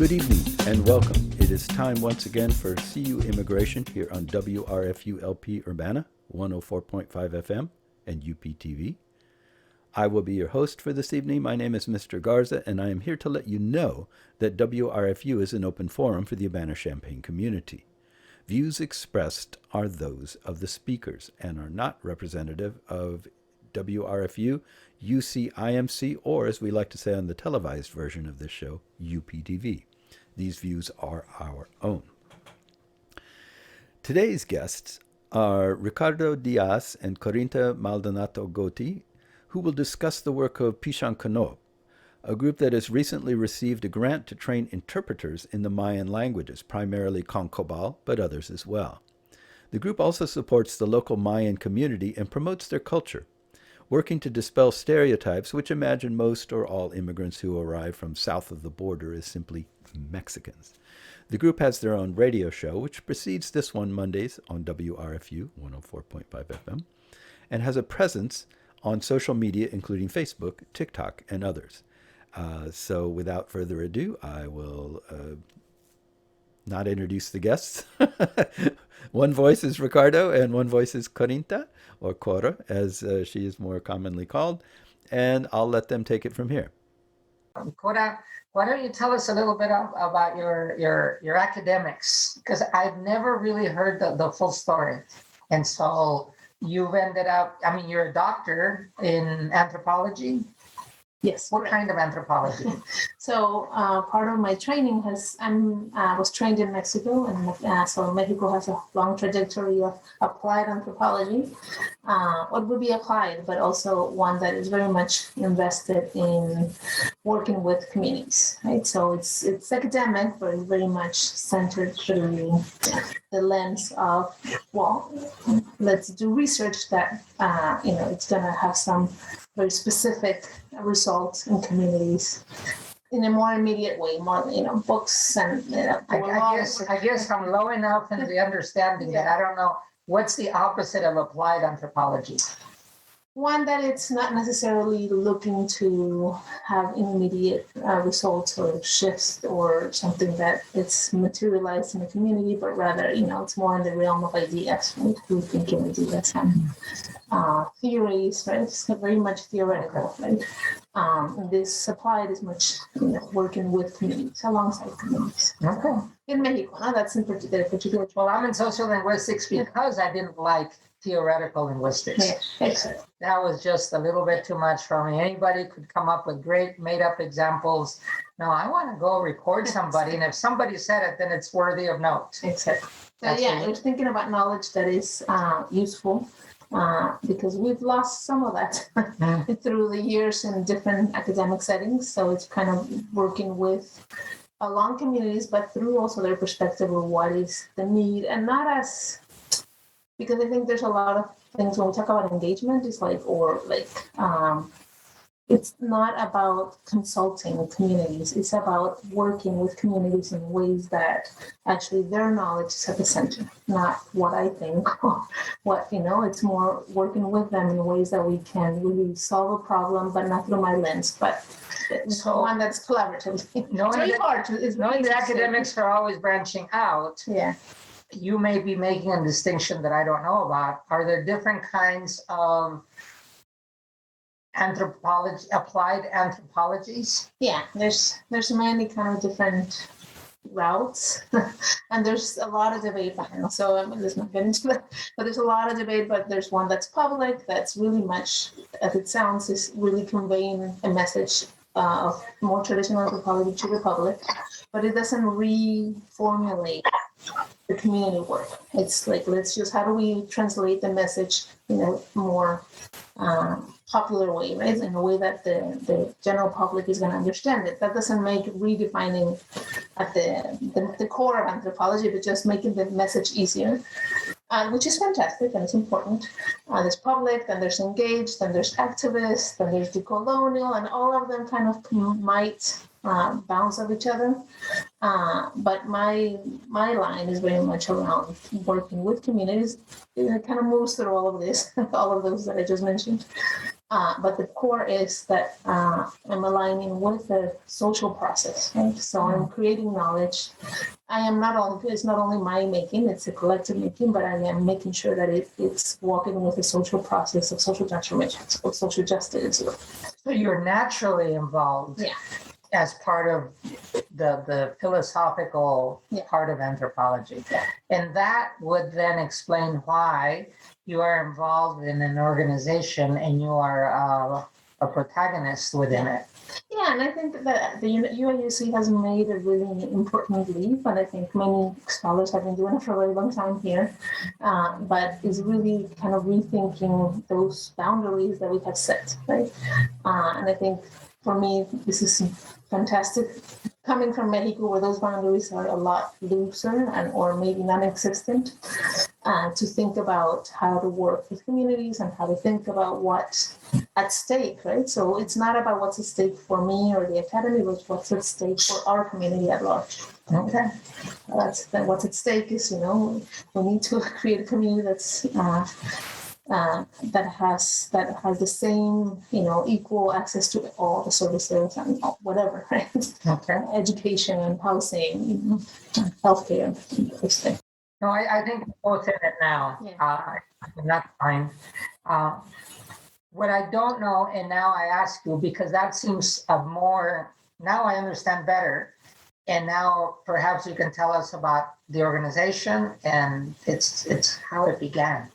Good evening and welcome. It is time once again for CU Immigration here on WRFU LP Urbana 104.5 FM and UPTV. I will be your host for this evening. My name is Mr. Garza, and I am here to let you know that WRFU is an open forum for the Urbana-Champaign community. Views expressed are those of the speakers and are not representative of WRFU, UCIMC, or as we like to say on the televised version of this show, UPTV. These views are our own. Today's guests are Ricardo Diaz and Korinta Maldonado Goti, who will discuss the work of Pixan Konob, a group that has recently received a grant to train interpreters in the Mayan languages, primarily Konkobal, but others as well. The group also supports the local Mayan community and promotes their culture, working to dispel stereotypes which imagine most or all immigrants who arrive from south of the border as simply Mexicans. The group has their own radio show, which precedes this one Mondays on WRFU 104.5 FM, and has a presence on social media, including Facebook, TikTok, and others. So without further ado, I will not introduce the guests. One voice is Ricardo, and one voice is Korinta, or Cora, as she is more commonly called, and I'll let them take it from here. Cora, why don't you tell us a little bit about your academics? Because I've never really heard the full story. And so you've ended up, you're a doctor in anthropology. Yes. What kind of anthropology? So part of my training was trained in Mexico, and so Mexico has a long trajectory of applied anthropology. What would be applied, but also one that is very much invested in working with communities, right? So it's academic, but it's very much centered through the lens of, well, let's do research that it's going to have some very specific results in communities in a more immediate way, more books and I guess I'm low enough in the understanding that I don't know what's the opposite of applied anthropology. One that it's not necessarily looking to have immediate results or shifts or something that it's materialized in the community, but rather, it's more in the realm of ideas, right? Who's thinking ideas and theories, right? It's very much theoretical, right? This applied is much, working with communities, alongside communities. Okay. In Mexico, that's in particular. Well, I'm in social linguistics because I didn't like theoretical linguistics. Yeah, exactly. That was just a little bit too much for me. Anybody could come up with great made-up examples. No, I want to go record somebody, and if somebody said it, then it's worthy of note. Exactly. So I was thinking about knowledge that is useful, because we've lost some of that through the years in different academic settings. So it's kind of working with along communities, but through also their perspective of what is the need, and not as, because I think there's a lot of things when we talk about engagement, it's it's not about consulting communities. It's about working with communities in ways that actually their knowledge is at the center, not what I think. It's more working with them in ways that we can really solve a problem, but not through my lens, but one that's collaborative. Knowing the academics are always branching out. Yeah. You may be making a distinction that I don't know about. Are there different kinds of anthropology, applied anthropologies? Yeah, there's many kind of different routes, and there's a lot of debate behind it. So let's not get into that. But there's a lot of debate. But there's one that's public, that's really much, as it sounds, is really conveying a message of more traditional anthropology to the public, but it doesn't reformulate the community work. It's like, how do we translate the message in a more popular way, right? In a way that the general public is going to understand it. That doesn't make redefining at the core of anthropology, but just making the message easier, which is fantastic and it's important. There's public, then there's engaged, then there's activists, then there's decolonial, and all of them kind of might bounce off each other. But my line is very much around working with communities. It kind of moves through all of this, all of those that I just mentioned. But the core is that I'm aligning with the social process, right? So I'm creating knowledge. It's not only my making, it's a collective making, but I am making sure that it's walking with the social process of social transformation, of social justice. So you're naturally involved. Yeah. As part of the philosophical part of anthropology. Yeah. And that would then explain why you are involved in an organization and you are a protagonist within it. Yeah, and I think that the UIUC has made a really important leap, and I think many scholars have been doing it for a very long time here, but is really kind of rethinking those boundaries that we have set, right? And I think for me, this is fantastic. Coming from Mexico, where those boundaries are a lot looser or maybe non-existent, to think about how to work with communities and how to think about what's at stake, right? So it's not about what's at stake for me or the academy, but what's at stake for our community at large. Okay. What's at stake is, we need to create a community that's that has the same, equal access to all the services and whatever, right? Okay. Education and housing, healthcare, those things. No, I think we're both in it now. Yeah. That's fine. What I don't know, and now I ask you, because that seems now I understand better. And now perhaps you can tell us about the organization and it's how it began.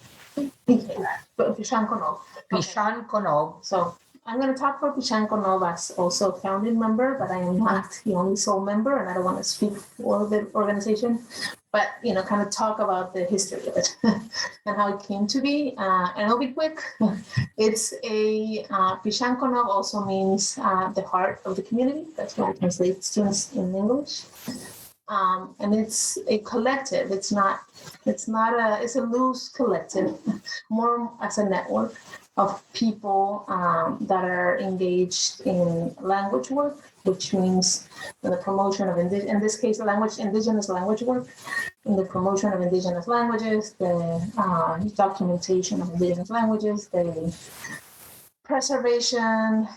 Pixan Konob. Pixan Konob. So I'm going to talk for Pixan Konob as also a founding member, but I am not the only sole member, and I don't want to speak for the organization, but kind of talk about the history of it and how it came to be. And it'll be quick. It's Pixan Konob also means the heart of the community. That's what it translates to in English. And it's a collective. It's a loose collective, more as a network of people that are engaged in language work, which means the promotion of, in this case, indigenous language work, in the promotion of indigenous languages, the documentation of indigenous languages, the preservation,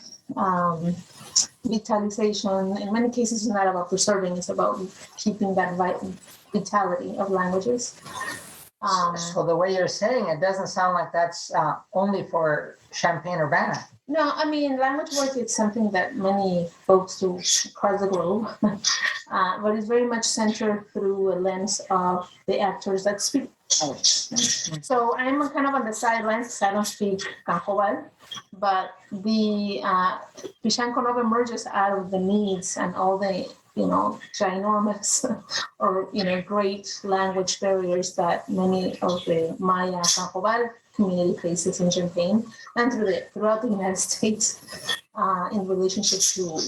vitalization. In many cases, it's not about preserving, it's about keeping that vitality of languages. So the way you're saying it doesn't sound like that's only for Champaign-Urbana. No, I mean, language work is something that many folks do across the globe, but it's very much centered through a lens of the actors that speak. So I'm kind of on the sidelines because I don't speak Kankobal, but the Pixan Konob emerges out of the needs and all the ginormous or great language barriers that many of the Maya Kankobal community faces in Champaign and throughout the United States in relationship to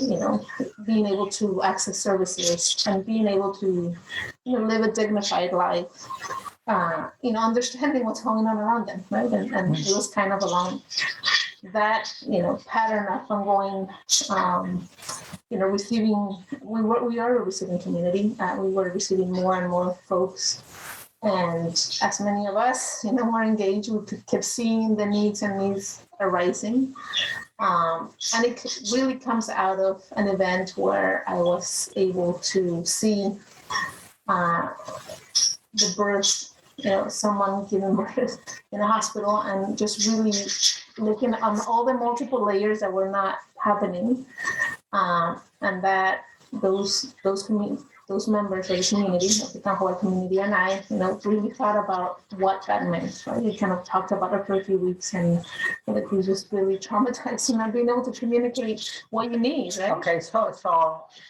being able to access services and being able to live a dignified life. Understanding what's going on around them, right? And it was kind of along that, pattern of ongoing, receiving. We are a receiving community. We were receiving more and more folks, and as many of us, were engaged, we kept seeing the needs arising. And it really comes out of an event where I was able to see the birth. Someone giving birth in a hospital, and just really looking on all the multiple layers that were not happening, and that those members of the community, of the Kankobal community, and I, really thought about what that meant. Right? We kind of talked about it for a few weeks, and it was just really traumatizing not being able to communicate what you need. Right? Okay, so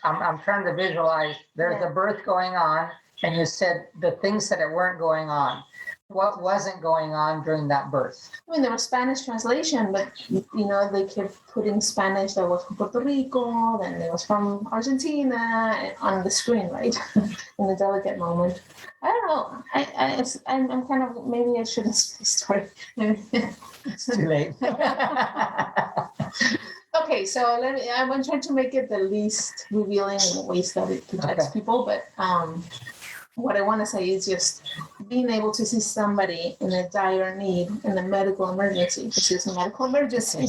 I'm trying to visualize. There's a birth going on. And you said the things that weren't going on. What wasn't going on during that birth? I mean, there was Spanish translation, but, they kept putting Spanish that was from Puerto Rico, then it was from Argentina on the screen, right? In the delicate moment. I don't know. I'm kind of, maybe I shouldn't start. It's too late. Okay, so I'm going to try to make it the least revealing in the ways that it protects people, but what I want to say is just being able to see somebody in a dire need, in a medical emergency, which is a medical emergency,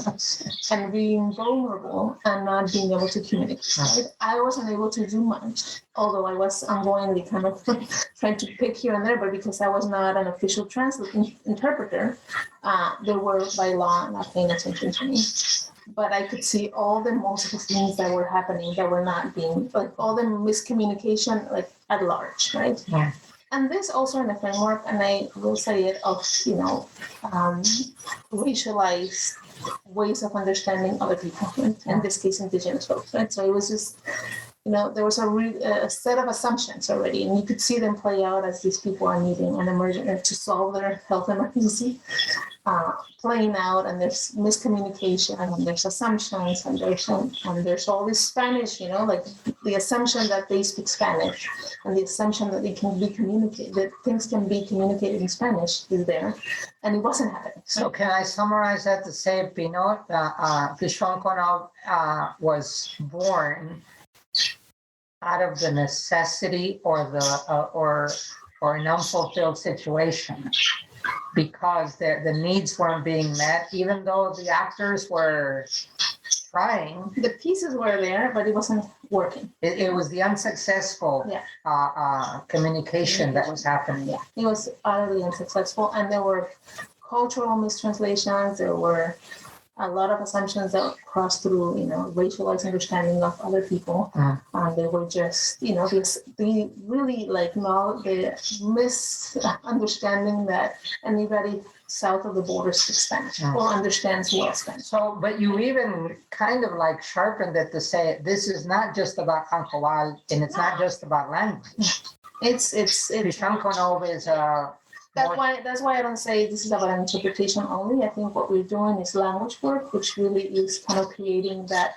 and being vulnerable and not being able to communicate. Right? I wasn't able to do much, although I was ongoingly kind of trying to pick here and there, but because I was not an official interpreter, they were by law not paying attention to me. But I could see all the multiple things that were happening that were not being, like all the miscommunication, like at large, right? Yeah. And this also in a framework, and I will say it, of, racialized ways of understanding other people, right? In this case, indigenous folks, right? So it was just, there was a set of assumptions already, and you could see them play out as these people are needing an emergency to solve their health emergency, playing out, and there's miscommunication, and there's assumptions, and there's all this Spanish, like the assumption that they speak Spanish, and the assumption that they can be communicated, that things can be communicated in Spanish is there, and it wasn't happening. So can I summarize that to say, Pino, Pixan Konob was born out of the necessity or an unfulfilled situation, because the needs weren't being met, even though the actors were trying. The pieces were there, but it wasn't working. It was the unsuccessful communication that was happening. Yeah, it was utterly unsuccessful, and there were cultural mistranslations. There were a lot of assumptions that crossed through, racialized understanding of other people. They were just, the really the misunderstanding that anybody south of the border speaks Spanish or understands well Spanish. So, but you even kind of sharpened it to say this is not just about Cancobal, and it's not just about language. It's Pixan Konob is That's why I don't say this is about an interpretation only. I think what we're doing is language work, which really is kind of creating that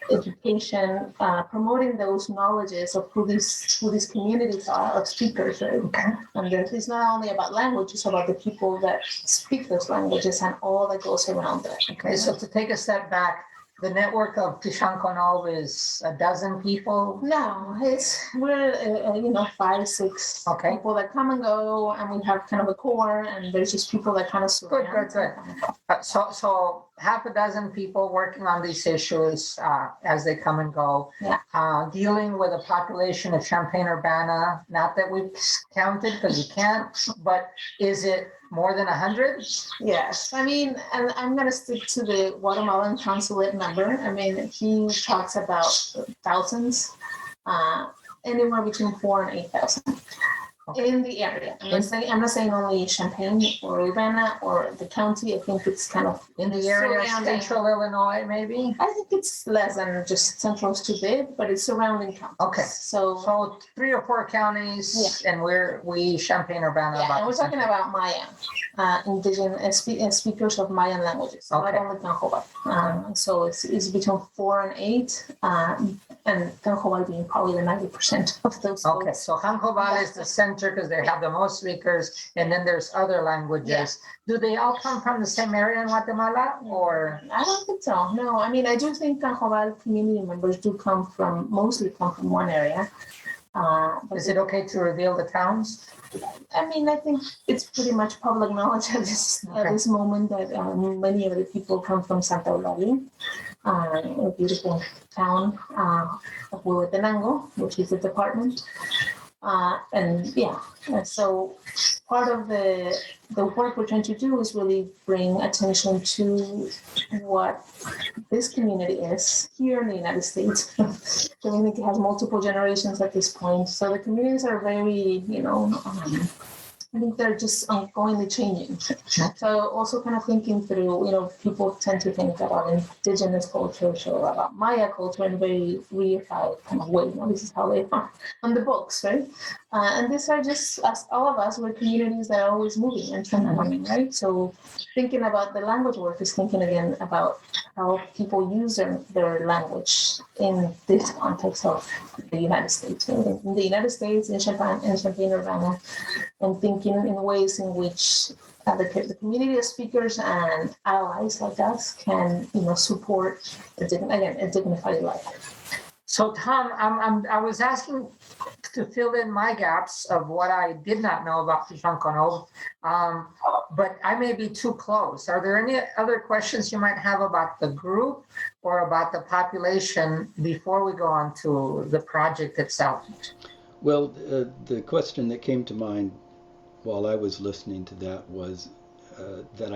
education, promoting those knowledges of who these communities are of speakers, right? Okay. And it's not only about language; it's about the people that speak those languages and all that goes around that. Okay, so to take a step back, the network of Pixan Konob is a dozen people? No, we're 5, 6 people that come and go, and we have kind of a core, and there's just people that kind of surround. Good. So half a dozen people working on these issues as they come and go. Yeah. Dealing with a population of Champaign-Urbana, not that we've counted because you can't, but is it more than 100? Yes. I mean, and I'm going to stick to the Guatemalan consulate number. I mean, he talks about thousands, anywhere between 4,000 and 8,000 in the area. I'm not saying only Champaign or Urbana or the county. I think it's kind of in the area, central Illinois, maybe? I think it's less than just central to bid, but it's surrounding counties. Okay. So 3 or 4 counties, and we Champaign-Urbana. Yeah, and we're talking about Mayan, indigenous speakers of Mayan languages, not only Cancobal. So it's between 4 and 8, and Cancobal being probably the 90% of those. Okay, so Cancobal is the center because they have the most speakers, and then there's other languages. Yeah. Do they all come from the same area in Guatemala, or? I don't think so. No, I mean, I do think Cancobal community members mostly come from one area. Is it okay to reveal the towns? I mean, I think it's pretty much public knowledge at this moment that many of the people come from Santa Eulalia, a beautiful town of Huehuetenango, which is a department. So part of the work we're trying to do is really bring attention to what this community is here in the United States. The community has multiple generations at this point. So the communities are very, I think they're just ongoingly changing. So also kind of thinking through, people tend to think about indigenous culture or about Maya culture in a very reified kind of way. This is how they are on the books, right? And these are just, as all of us, we're communities that are always moving and transforming, right? So thinking about the language work is thinking again about how people use their language in this context of the United States. Right? In the United States, in Champaign-Urbana, and thinking in ways in which the community of speakers and allies like us can, support a dignified life. So Tom, I was asking to fill in my gaps of what I did not know about Pixan Konob. But I may be too close. Are there any other questions you might have about the group or about the population before we go on to the project itself? Well, the question that came to mind while I was listening to that was that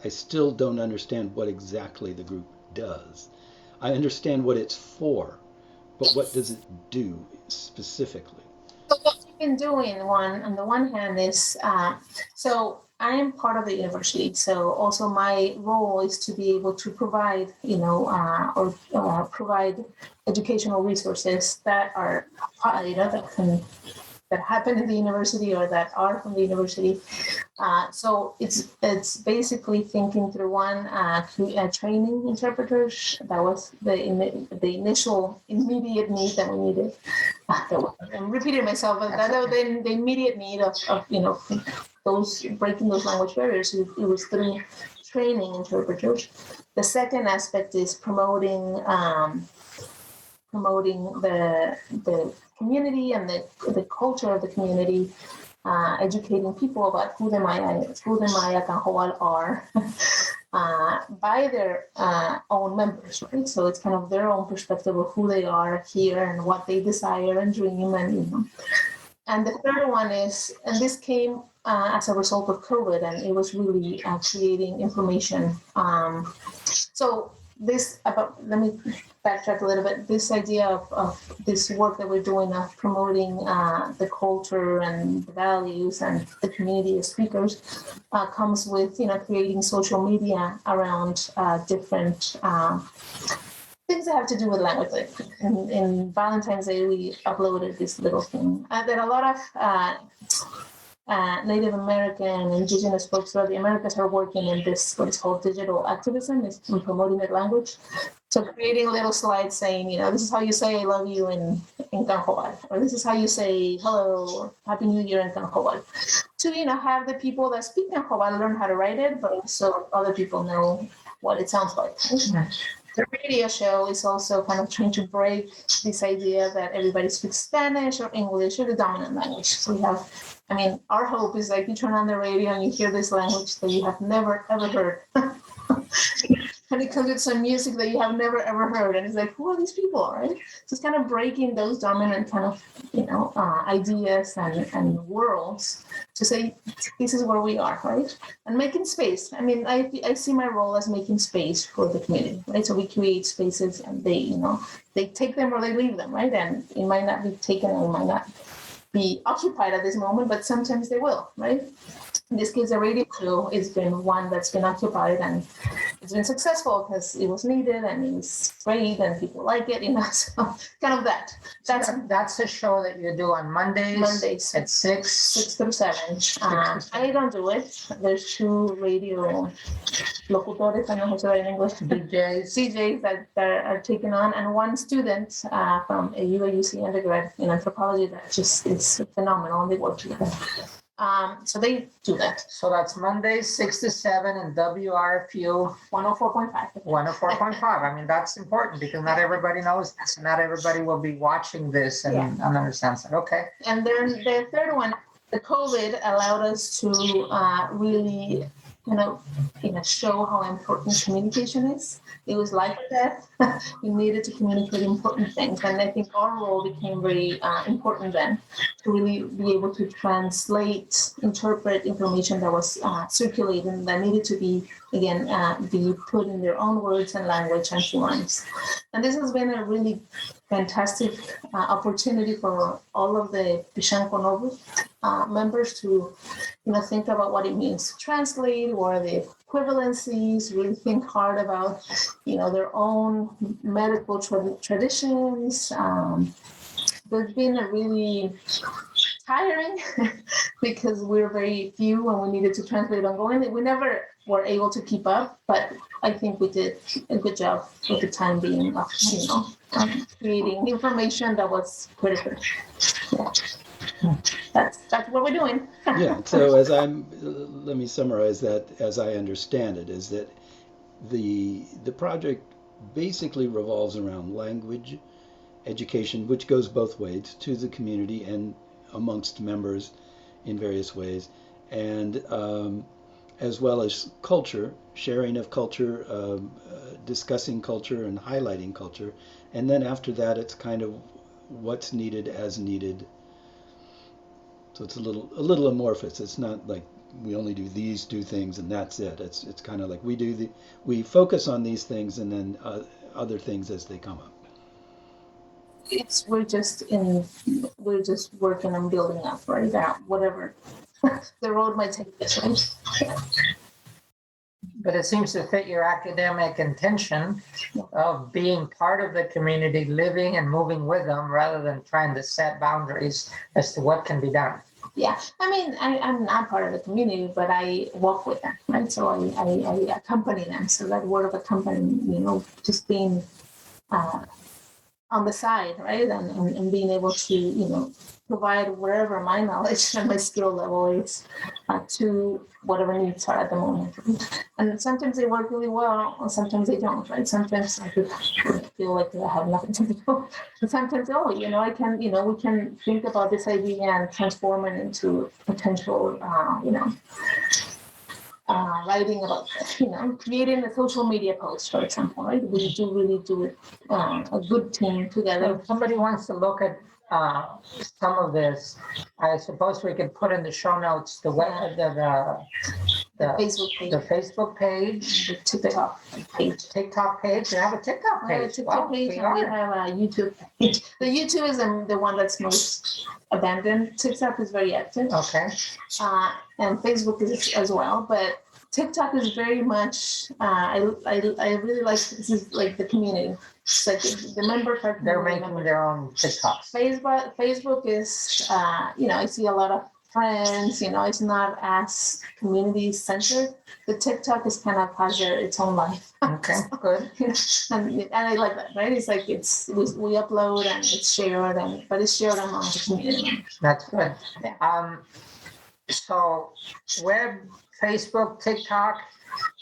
I still don't understand what exactly the group does. I understand what it's for, but what does it do specifically? So what we've been doing, on the one hand, is so I am part of the university. So also my role is to be able to provide, provide educational resources that are, that happen in the university or that are from the university. So it's basically thinking through one, training interpreters. That was the initial immediate need that we needed. I'm repeating myself, but that was the immediate need of those breaking those language barriers. It was through training interpreters. The second aspect is promoting the community and the culture of the community, educating people about who the Maya Kanhoal are by their own members, right? So it's kind of their own perspective of who they are here and what they desire and dream, and And the third one is, and this came as a result of COVID, and it was really creating information. Let me backtrack a little bit. This idea of this work that we're doing of promoting the culture and the values and the community of speakers comes with, creating social media around different things that have to do with language. Like in Valentine's Day, we uploaded this little thing that a lot of Native American and indigenous folks throughout the Americas are working in this, what is called digital activism, is in promoting their language. So creating little slides saying, this is how you say I love you in Kanhoal, or this is how you say hello or Happy New Year in Kanhoal. To, have the people that speak Kanhoal learn how to write it, but also other people know what it sounds like. The radio show is also kind of trying to break this idea that everybody speaks Spanish or English or the dominant language. So we have, our hope is like you turn on the radio and you hear this language that you have never, ever heard. And it comes with some music that you have never, ever heard. And it's like, who are these people, right? So it's kind of breaking those dominant kind of, ideas and worlds to say, this is where we are, right? And making space. I see my role as making space for the community, right? So we create spaces and they take them or they leave them, right? And it might not be taken or it might not be occupied at this moment, but sometimes they will, right? In this case, the radio show has been one that's been occupied and it's been successful because it was needed and it was great and people like it, so kind of that. That's a show that you do on Mondays at 6 through 7. I don't do it. There's 2 radio locutores, I don't know how to say that in English, DJs that are taken on, and 1 student from a UAUC undergrad in anthropology that just is phenomenal and they work together. So they do that. So that's Mondays, 6 to 7 and WRFU 104.5. 104.5. That's important because not everybody knows this. Not everybody will be watching this and understands it. Okay. And then the third one, the COVID allowed us to really, show how important communication is. It was life or death. We needed to communicate important things. And I think our role became very important then to really be able to translate, interpret information that was circulating that needed to be, again, be put in their own words and language and forms. And this has been a really fantastic opportunity for all of the Pixan Konob members to, think about what it means to translate, what are the equivalencies, really think hard about, their own medical traditions. There's been a really tiring because we're very few and we needed to translate ongoing. We never were able to keep up, but I think we did a good job with the time being of, creating information that was critical. Yeah. That's what we're doing. Yeah. So let me summarize that as I understand it, is that the project basically revolves around language education, which goes both ways, to the community and amongst members in various ways, and as well as culture, sharing of culture, discussing culture and highlighting culture. And then after that, it's kind of what's needed as needed. So it's a little amorphous. It's not like we only do these two things and that's it. It's kind of like we focus on these things and then other things as they come up. We're just working on building up right now, whatever the road might take us, right? But it seems to fit your academic intention of being part of the community, living and moving with them, rather than trying to set boundaries as to what can be done. Yeah, I mean, I'm not part of the community, but I walk with them, right? So I accompany them. So that word of accompanying, just being on the side, right? And being able to, provide wherever my knowledge and my skill level is to whatever needs are at the moment. And sometimes they work really well, and sometimes they don't, right? Sometimes I feel like I have nothing to do. And sometimes, I can, we can think about this idea and transform it into potential, writing about, creating a social media post, for example, right? We do really do it, a good team So together. if somebody wants to look at some of this, I suppose we could put in the show notes the Facebook page, the Facebook page, the TikTok page. TikTok page. You have a TikTok We have a page. TikTok Wow, page, we and we are. have a YouTube page. The YouTube is the one that's most abandoned. TikTok is very active, Okay. and Facebook is as well. But TikTok is very much. I really like, this is like the community. It's like the members are. They're making their own TikToks. Facebook is, I see a lot of friends. It's not as community centered. The TikTok is kind of has its own life. Okay, good. and I like that, right? It's like we upload and it's shared, but it's shared among the community. That's good. Yeah. So web, Facebook, TikTok,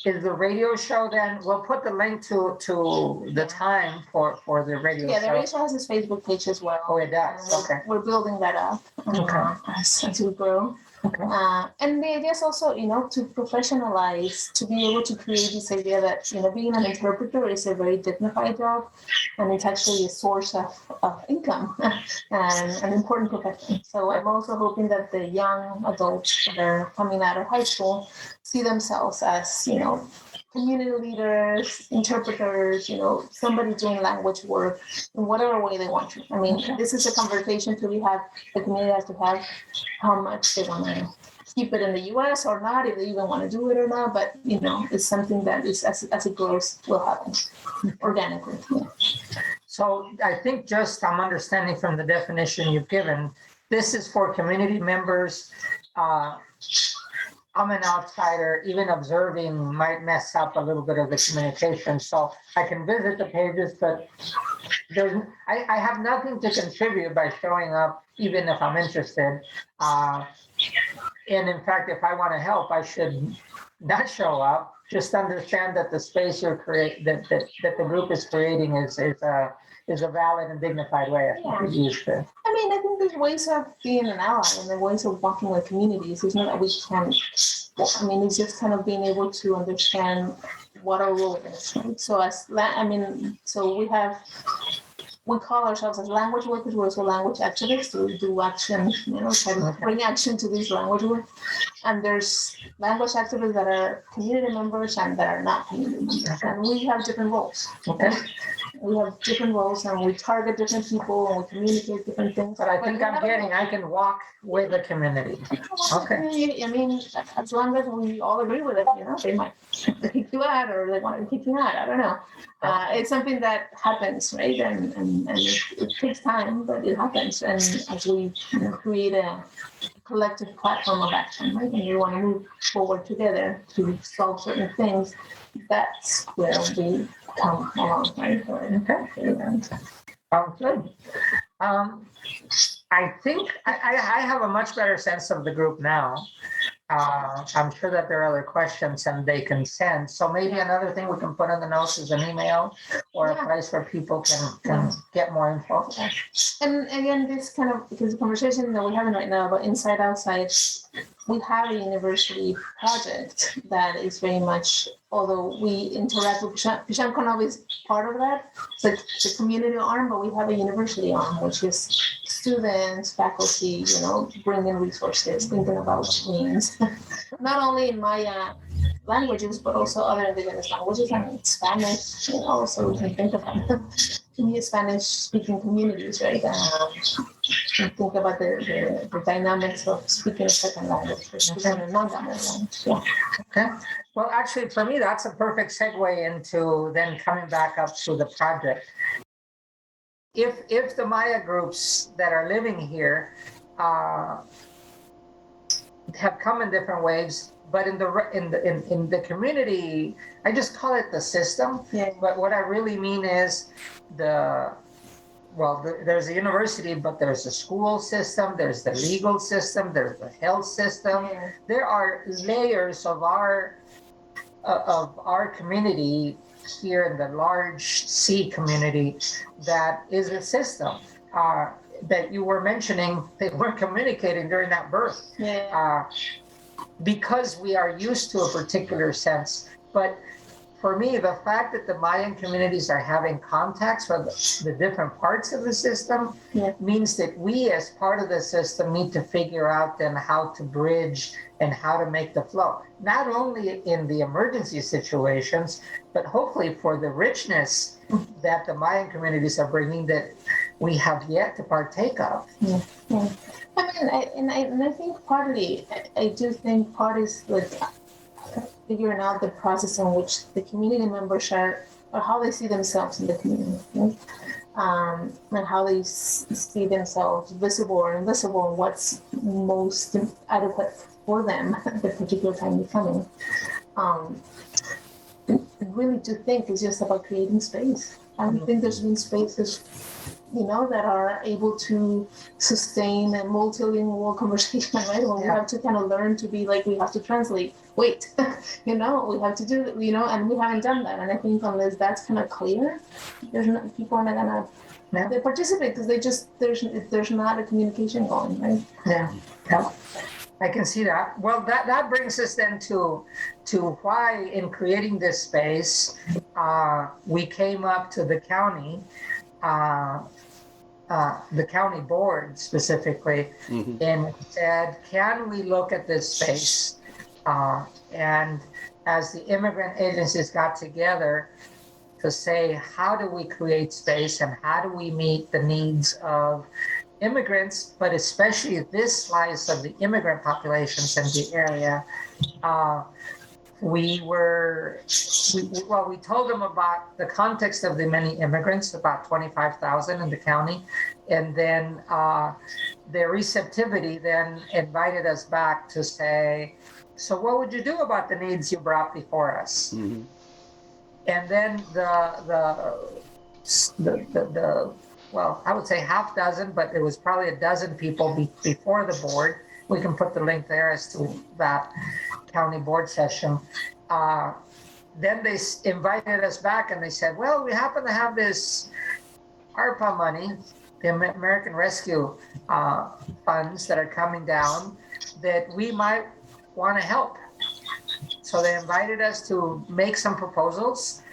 is the radio show then? We'll put the link to the time for the radio Yeah, the show. radio show has its Facebook page as well. Oh, it does. And Okay. We're building that up as we grow. Okay. And the idea is also, to professionalize, to be able to create this idea that, being an interpreter is a very dignified job, and it's actually a source of income and an important profession. So I'm also hoping that the young adults that are coming out of high school see themselves as, community leaders, interpreters, somebody doing language work in whatever way they want to. I mean, this is a conversation to the community has to have, how much they want to keep it in the US or not, if they even want to do it or not. But, it's something that is, as it grows, will happen organically. Yeah. So I think I'm understanding from the definition you've given, this is for community members. I'm an outsider, even observing might mess up a little bit of the communication. So I can visit the pages, but I have nothing to contribute by showing up, even if I'm interested. And in fact, if I want to help, I should not show up. Just understand that the space you're that the group is creating is a valid and dignified way. I think we use it. I think there's ways of being an ally and there are ways of working with communities. It's not that we can. It's just kind of being able to understand what our role is. Right? So we call ourselves as language workers. We're also language activists. So we do action, try to bring action to this language work. And there's language activists that are community members and that are not community members. And we have different roles. Okay. We have different roles and we target different people and we communicate different things. But I think I can walk with the community. Okay. As long as we all agree with it, they might kick you out or they want to kick you out. I don't know. It's something that happens, right? And it takes time, but it happens. And as we create a collective platform of action, right? And we want to move forward together to solve certain things, that's where we come along, right? Okay. Sounds good. I think I have a much better sense of the group now. I'm sure that there are other questions and they can send. So maybe another thing we can put in the notes is an email or a Yeah. place where people can get more info. And again, this kind of, because the conversation that we're having right now about inside outside, we have a university project that is very much, although we interact with Pixan Konob is part of that. So it's a community arm, but we have a university arm, which is students, faculty, bringing resources, thinking about means, not only in Maya languages, but also other indigenous languages and Spanish, so we can think about Spanish speaking communities, right? And think about the dynamics of speaking a second language versus a non-dominant language. Yeah. Okay. Well, actually, for me, that's a perfect segue into then coming back up to the project. If the Maya groups that are living here have come in different waves, but in the community, I just call it the system. Yeah. But what I really mean is there's a university, but there's a school system, there's the legal system, there's the health system. Yeah. There are layers of our community here in the large C community that is a system. That you were mentioning, they weren't communicating during that birth. Yeah. Because we are used to a particular sense. But for me, the fact that the Mayan communities are having contacts with the different parts of the system means that we, as part of the system, need to figure out then how to bridge and how to make the flow. Not only in the emergency situations, but hopefully for the richness that the Mayan communities are bringing that we have yet to partake of. Yeah. I mean, I think partly, I do think part is like figuring out the process in which the community members are, or how they see themselves in the community, right? And how they see themselves visible or invisible, and what's most adequate for them at the particular time they're coming. Really to think is just about creating space. I think there's been spaces that are able to sustain a multilingual conversation, right? When we have to kind of learn to be like, we have to translate. Wait, we have to do, and we haven't done that. And I think unless that's kind of clear, people are not gonna they participate because there's not a communication going, right? Yeah. I can see that. Well, that brings us then to why in creating this space, we came up to the county. The county board specifically, and said, can we look at this space? And as the immigrant agencies got together to say, how do we create space and how do we meet the needs of immigrants, but especially this slice of the immigrant populations in the area, we told them about the context of the many immigrants, about 25,000 in the county, and then their receptivity then invited us back to say, so what would you do about the needs you brought before us? Mm-hmm. And then I would say half dozen, but it was probably a dozen people before the board. We can put the link there as to that county board session. Then they invited us back and they said, well, we happen to have this ARPA money, the American Rescue funds that are coming down, that we might want to help. So they invited us to make some proposals.